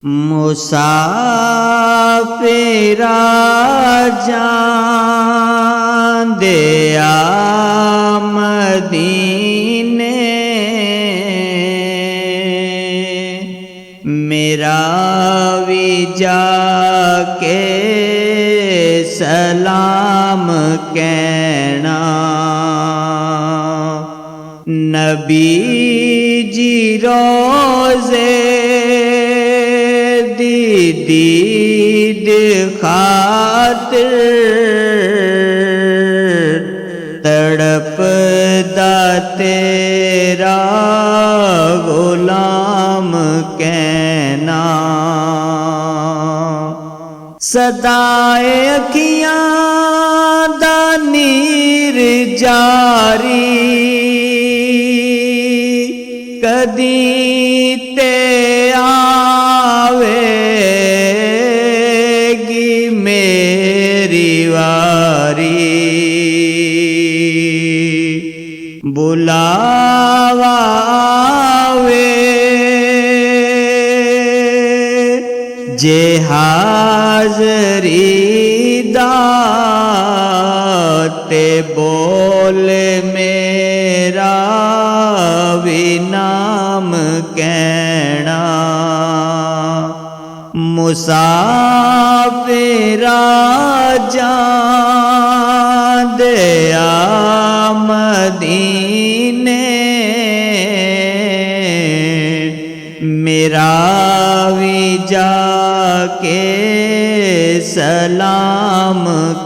मुसाफिरा जान दे मदीने, मेरा भी जाके सलाम कहना। नबी जी रोज़े दीद खातिर तड़पदा तेरा गुलाम कहना। सदाए अखियां दा नीर जारी, कदी ते आवेगी मेरी वारी। बुलावा आवे जे हाज़री दा, ते बोल मेरा भी नाम कहना। मुसाफिरा जान दे मदीने, मेरा भी जाके सलाम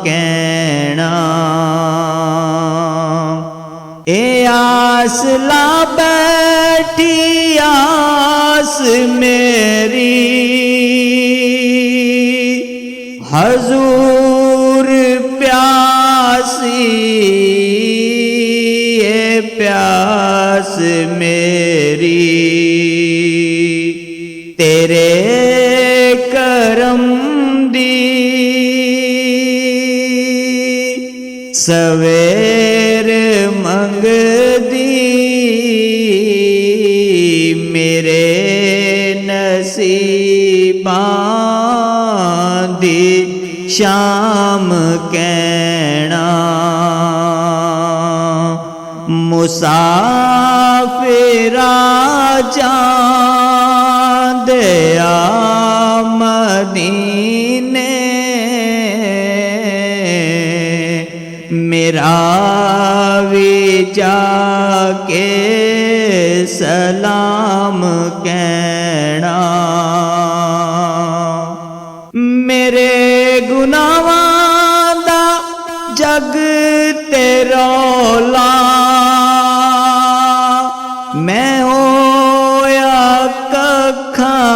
कहना। ए आस ला बैठी आस मेरी, हजूर प्यासी ए प्यास मेरी। तेरे करम दी सवेर मंगदी, मेरे नसीबां दी शाम कहना। मुसाफिरा जान दे मदीने, मेरा भी जाके सलाम कहना। मेरे गुनाहां दा जग ते रौला, मैं होया कखां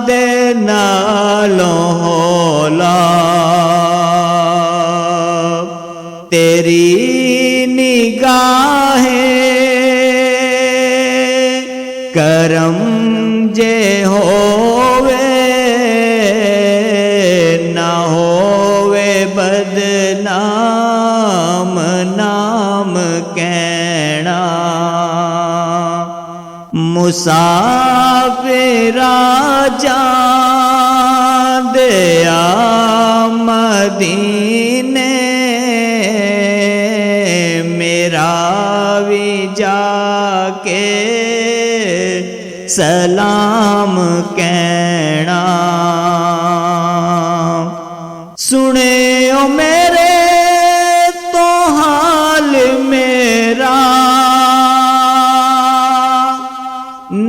दे नालों हौला। तेरी निगाहें करम जे होवे, ना होवे बदनाम नाम कहना। मुसाफिरा जान दे मदीने, मेरा भी जाके सलाम कहना। सुने ओ मेरे तो हाल मेरा,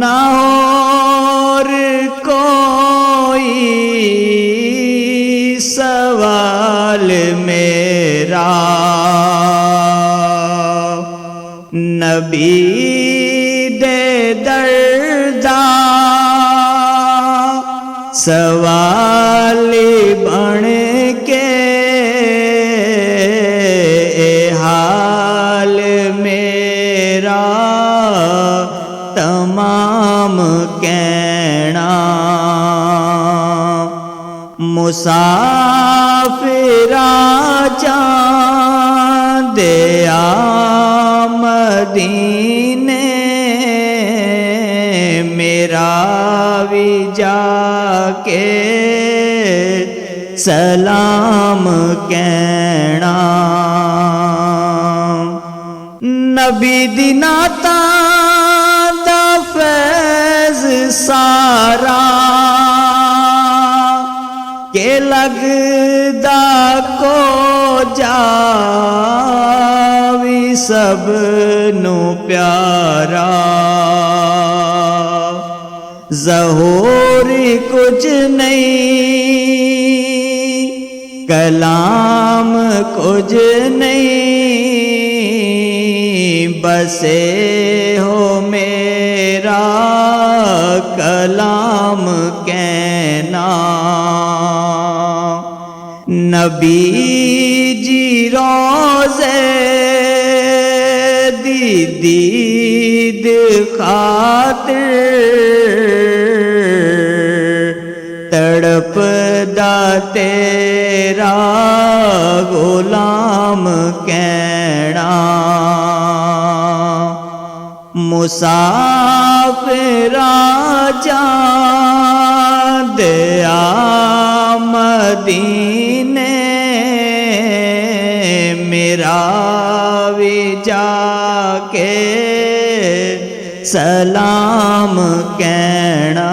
ना और कोई सवाल मेरा। नबी दे दर्दा सवाल बन के, हाल मेरा तमाम कहना। मुसाफिरा जान दे मदीने, मेरा भी जाके सलाम कहना। नबी दी नाता दा फैज़ सारा के लगदा को जावी सब नू प्यारा। ज़हूर कुछ नहीं कलाम कुछ नहीं, बसे हो मेरा कलाम कहना। नबी जी रोज़े दी दीद खातिर तड़पदा तेरा गुलाम कहना। मुसाफिरा जान दया मदीने मेरा भी जाके सलाम कहना।